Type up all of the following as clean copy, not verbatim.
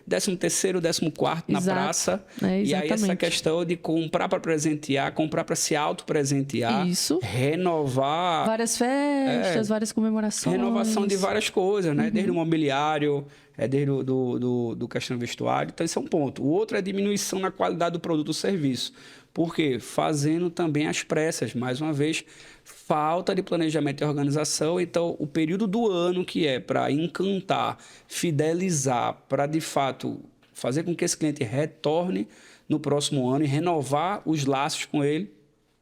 13º, 14º na praça. E aí essa questão de comprar para presentear, comprar para se autopresentear, renovar... Várias festas, várias comemorações. Renovação de várias coisas, né? Desde o mobiliário, desde do questão do vestuário. Então, esse é um ponto. O outro é a diminuição na qualidade do produto ou serviço. Por quê? Fazendo também às pressas. Mais uma vez, falta de planejamento e organização. Então, o período do ano que é para encantar, fidelizar, para, de fato, fazer com que esse cliente retorne no próximo ano e renovar os laços com ele.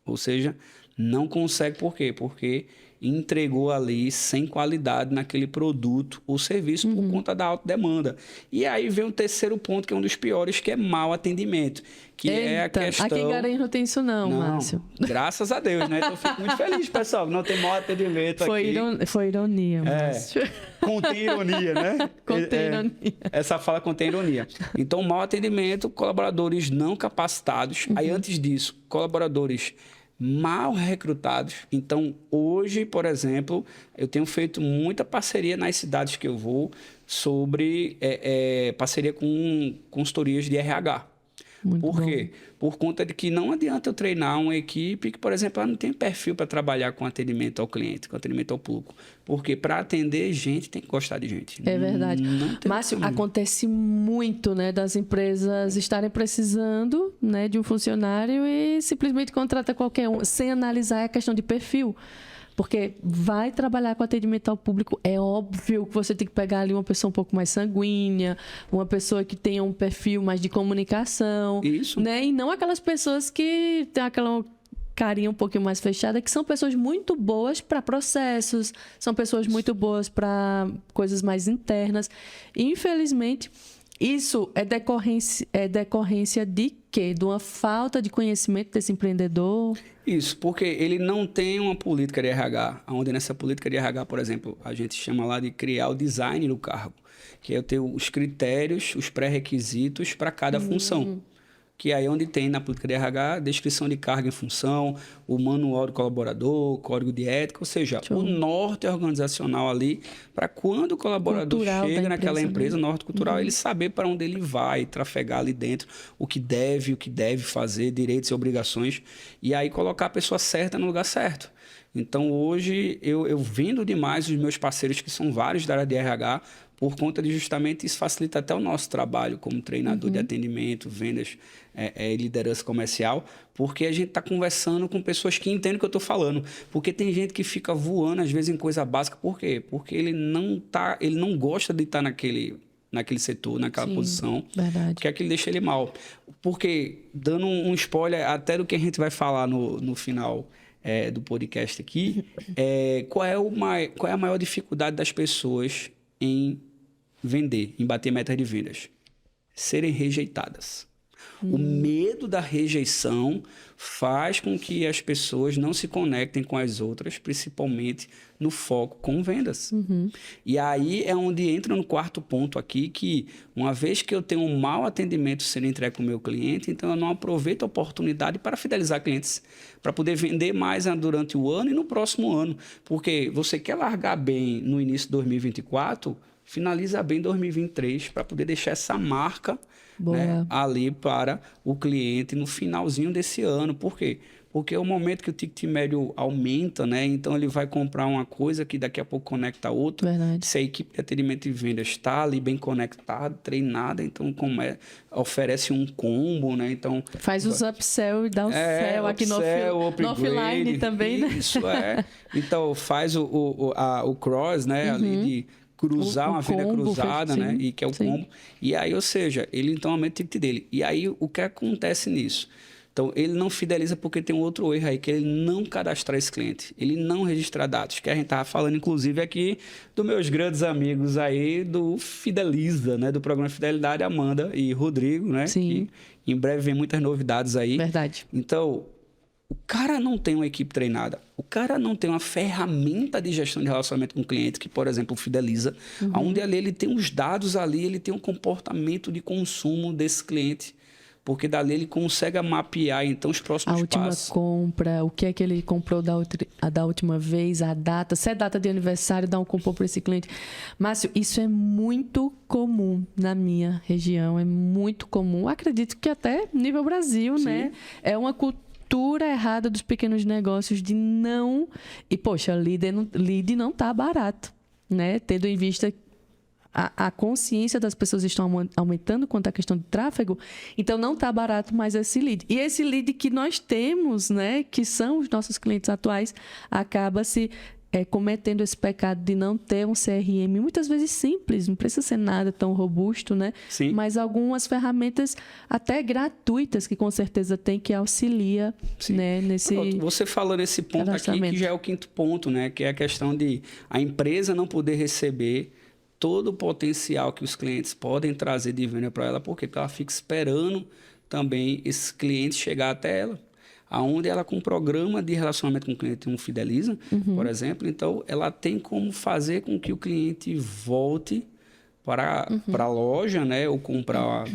Ou seja, não consegue. Por quê? Porque entregou ali sem qualidade naquele produto ou serviço por conta da alta demanda. E aí vem o terceiro ponto, que é um dos piores, que é mau atendimento. Que é a questão... Aqui em Garanhuns não tem isso não, Márcio. Graças a Deus, né? Então eu fico muito feliz, pessoal, que não tem mau atendimento aqui. Foi ironia, Márcio. Contém ironia, né? Contém ironia. Essa fala contém ironia. Então, mau atendimento, colaboradores não capacitados. Aí, antes disso, colaboradores mal recrutados. Então, hoje, por exemplo, eu tenho feito muita parceria nas cidades que eu vou sobre parceria com consultorias de RH. Por quê? Por conta de que não adianta eu treinar uma equipe que, por exemplo, ela não tem perfil para trabalhar com atendimento ao cliente, com atendimento ao público. Porque para atender gente, tem que gostar de gente. É verdade. Márcio, acontece muito, né, das empresas estarem precisando, né, de um funcionário e simplesmente contrata qualquer um, sem analisar a questão de perfil. Porque vai trabalhar com atendimento ao público, é óbvio que você tem que pegar ali uma pessoa um pouco mais sanguínea, uma pessoa que tenha um perfil mais de comunicação. Isso. Né? E não aquelas pessoas que têm aquela carinha um pouquinho mais fechada, que são pessoas muito boas para processos, são pessoas muito boas para coisas mais internas. Infelizmente, isso é decorrência de quê? De uma falta de conhecimento desse empreendedor? Isso, porque ele não tem uma política de RH, onde nessa política de RH, por exemplo, a gente chama lá de criar o design do cargo, que é eu ter os critérios, os pré-requisitos para cada função. Que aí é onde tem na política de RH descrição de carga em função, o manual do colaborador, o código de ética, ou seja, o norte organizacional ali, para quando o colaborador chega naquela empresa, norte cultural, ele saber para onde ele vai, trafegar ali dentro, o que deve fazer, direitos e obrigações, e aí colocar a pessoa certa no lugar certo. Então, hoje, eu vendo demais os meus parceiros, que são vários da área de RH, por conta de justamente isso facilita até o nosso trabalho como treinador de atendimento, vendas e liderança comercial, porque a gente está conversando com pessoas que entendem o que eu estou falando. Porque tem gente que fica voando, às vezes, em coisa básica. Por quê? Porque ele não gosta de estar naquele setor, naquela posição, verdade. Porque aquilo deixa ele mal. Porque, dando um spoiler até do que a gente vai falar no final do podcast aqui, qual é a maior dificuldade das pessoas em vender, em bater metas de vendas? Serem rejeitadas. O medo da rejeição faz com que as pessoas não se conectem com as outras, principalmente no foco com vendas. E aí é onde entra no quarto ponto aqui, que uma vez que eu tenho um mau atendimento sendo entregue para o meu cliente, então eu não aproveito a oportunidade para fidelizar clientes, para poder vender mais durante o ano e no próximo ano. Porque você quer largar bem no início de 2024, finaliza bem em 2023 para poder deixar essa marca, né, ali para o cliente no finalzinho desse ano. Por quê? Porque é o momento que o ticket médio aumenta, né? Então ele vai comprar uma coisa que daqui a pouco conecta a outra. Verdade. Se a equipe de atendimento e vendas está ali bem conectada, treinada, então oferece um combo, né? Então faz os upsell e dá o sell aqui no offline também, né? Isso Então faz o cross, né? Ali de cruzar uma venda cruzada, né? E que é o combo. E aí, ou seja, ele então aumenta o ticket dele. E aí, o que acontece nisso? Então, ele não fideliza porque tem um outro erro aí, que ele não cadastrar esse cliente. Ele não registrar dados, que a gente estava falando, inclusive, aqui dos meus grandes amigos aí do Fideliza, né? Do programa Fidelidade, Amanda e Rodrigo, né? Sim. Que em breve vem muitas novidades aí. Verdade. Então, o cara não tem uma equipe treinada, o cara não tem uma ferramenta de gestão de relacionamento com o cliente, que, por exemplo, o Fideliza, onde ali ele tem os dados ali, ele tem um comportamento de consumo desse cliente. porque dali ele consegue mapear, então, os próximos passos. A última compra, o que é que ele comprou da última vez, a data, se é data de aniversário, dá um cupom para esse cliente. Márcio, isso é muito comum na minha região, é muito comum. Acredito que até nível Brasil, né? É uma cultura errada dos pequenos negócios de não... E, poxa, lead não tá barato, né? Tendo em vista a consciência das pessoas estão aumentando quanto à questão de tráfego, então não está barato mais esse lead. E esse lead que nós temos, né, que são os nossos clientes atuais, acaba se cometendo esse pecado de não ter um CRM, muitas vezes simples, não precisa ser nada tão robusto, né? Sim. Mas algumas ferramentas até gratuitas que com certeza tem que auxilia, né, nesse... Pronto, você falando nesse ponto aqui, que já é o quinto ponto, né, que é a questão de a empresa não poder receber todo o potencial que os clientes podem trazer de venda para ela, porque ela fica esperando também esses clientes chegar até ela. Aonde ela, com um programa de relacionamento com o cliente, um Fideliza, por exemplo, então ela tem como fazer com que o cliente volte para a loja, né, ou comprar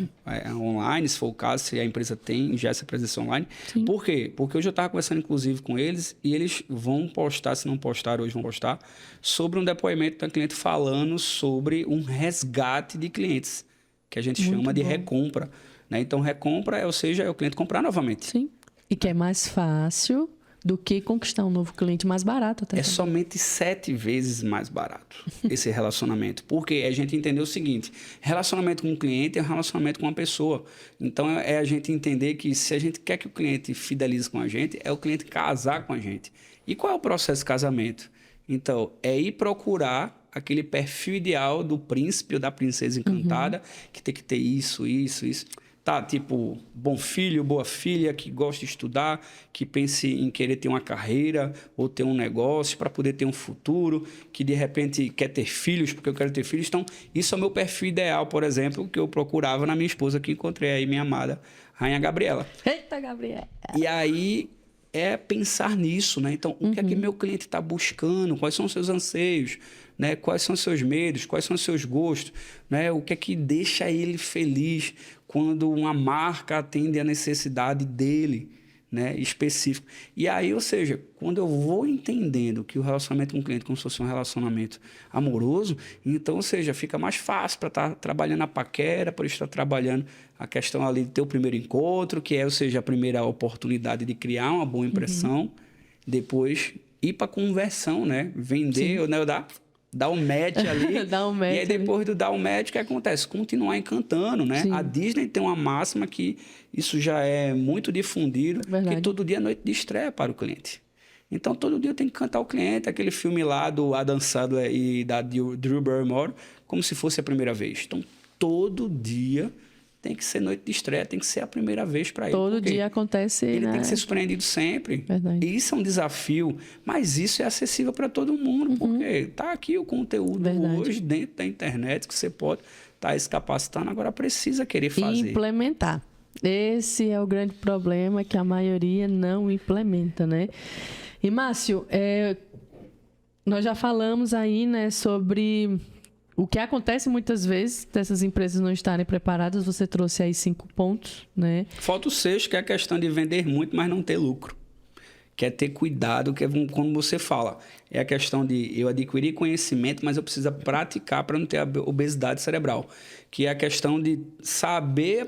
online, se for o caso, se a empresa tem já essa presença online. Sim. Por quê? Porque hoje eu estava conversando, inclusive, com eles, e eles vão postar, se não postaram hoje, vão postar, sobre um depoimento da cliente falando sobre um resgate de clientes, que a gente chama de recompra. Né? Então, recompra, ou seja, é o cliente comprar novamente. Sim, e que é mais fácil do que conquistar um novo cliente mais barato até. É somente 7 vezes mais barato esse relacionamento. Porque a gente entendeu o seguinte, relacionamento com o cliente é um relacionamento com uma pessoa. Então, é a gente entender que se a gente quer que o cliente fidelize com a gente, é o cliente casar com a gente. E qual é o processo de casamento? Então, é ir procurar aquele perfil ideal do príncipe ou da princesa encantada, que tem que ter isso. Tá, tipo, bom filho, boa filha, que gosta de estudar, que pense em querer ter uma carreira ou ter um negócio para poder ter um futuro, que de repente quer ter filhos, porque eu quero ter filhos. Então, isso é o meu perfil ideal, por exemplo, que eu procurava na minha esposa, que encontrei aí, minha amada Rainha Gabriela. Eita, Gabriela! E aí é pensar nisso, né? Então, o que é que meu cliente está buscando? Quais são os seus anseios? Né? Quais são os seus medos? Quais são os seus gostos? Né? O que é que deixa ele feliz quando uma marca atende a necessidade dele, né? Específico. E aí, ou seja, quando eu vou entendendo que o relacionamento com o cliente é como se fosse um relacionamento amoroso, então, ou seja, fica mais fácil para estar trabalhando a paquera, para estar trabalhando a questão ali de ter o primeiro encontro, que é, ou seja, a primeira oportunidade de criar uma boa impressão, depois ir para a conversão, né? Vender, né? Dar um match ali. Dar um match e aí, depois do dar um match, o que acontece? Continuar encantando, né? Sim. A Disney tem uma máxima que isso já é muito difundido, que todo dia é noite de estreia para o cliente. Então, todo dia tem que cantar o cliente, aquele filme lá do Adam Sandler e da Drew Barrymore, como se fosse a primeira vez. Então, todo dia tem que ser noite de estreia, tem que ser a primeira vez para ele. Todo dia acontece, ele né? tem que ser surpreendido sempre. Verdade. Isso é um desafio, mas isso é acessível para todo mundo, porque está aqui o conteúdo hoje dentro da internet que você pode estar se capacitando, agora precisa querer fazer. E implementar. Esse é o grande problema que a maioria não implementa, né? E, Márcio, nós já falamos aí, né, sobre o que acontece muitas vezes dessas empresas não estarem preparadas. Você trouxe aí 5 pontos, né? Falta o sexto, que é a questão de vender muito, mas não ter lucro. Que é ter cuidado, que é como você fala. É a questão de eu adquirir conhecimento, mas eu preciso praticar para não ter a obesidade cerebral. Que é a questão de saber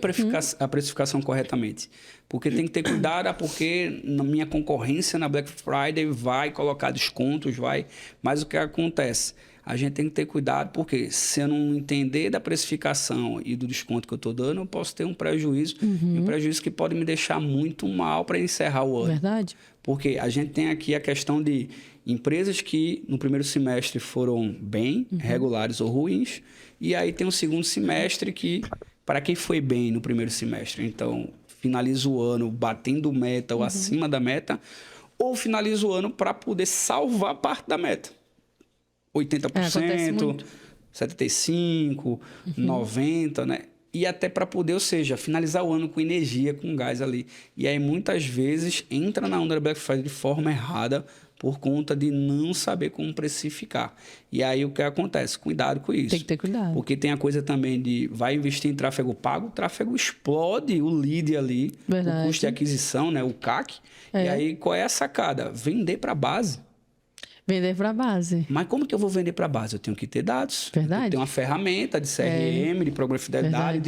a precificação corretamente. Porque tem que ter cuidado, porque na minha concorrência na Black Friday vai colocar descontos, mas o que acontece? A gente tem que ter cuidado, porque se eu não entender da precificação e do desconto que eu estou dando, eu posso ter um prejuízo. E um prejuízo que pode me deixar muito mal para encerrar o ano. Verdade. Porque a gente tem aqui a questão de empresas que no primeiro semestre foram bem, regulares ou ruins, e aí tem um segundo semestre que, para quem foi bem no primeiro semestre, então finaliza o ano batendo meta ou acima da meta, ou finaliza o ano para poder salvar parte da meta. 80%, 75%, 90%, né? E até para poder, ou seja, finalizar o ano com energia, com gás ali. E aí, muitas vezes, entra na onda da Black Friday de forma errada, por conta de não saber como precificar. E aí o que acontece? Cuidado com isso. Tem que ter cuidado. Porque tem a coisa também de vai investir em tráfego pago, o tráfego explode o lead ali, Verdade. o custo de aquisição, né, o CAC. E aí qual é a sacada? Vender para a base. Vender para a base. Mas como que eu vou vender para a base? Eu tenho que ter dados. Verdade. Eu tenho uma ferramenta de CRM, de programa de fidelidade, Verdade. de